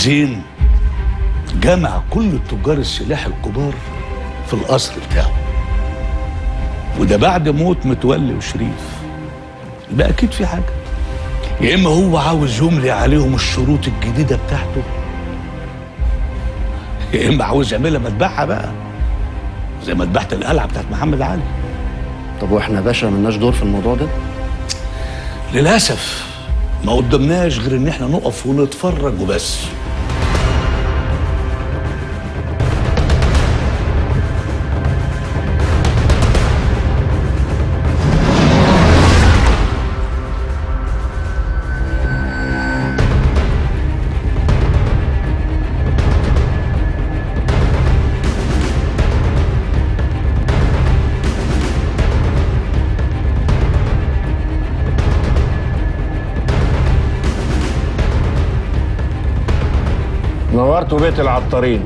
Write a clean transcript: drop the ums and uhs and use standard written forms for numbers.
زين جمع كل تجار السلاح الكبار في القصر بتاعه، وده بعد موت متولي وشريف. يبقى اكيد في حاجه، يا اما هو عاوز يملي عليهم الشروط الجديده بتاعته، يا اما عاوز يعملها مذبحه بقى زي مذبحه القلعه بتاعت محمد علي. طب واحنا يا باشا ملناش دور في الموضوع ده؟ للاسف ما قدمناش غير ان احنا نقف ونتفرج وبس. نورتوا بيت العطارين.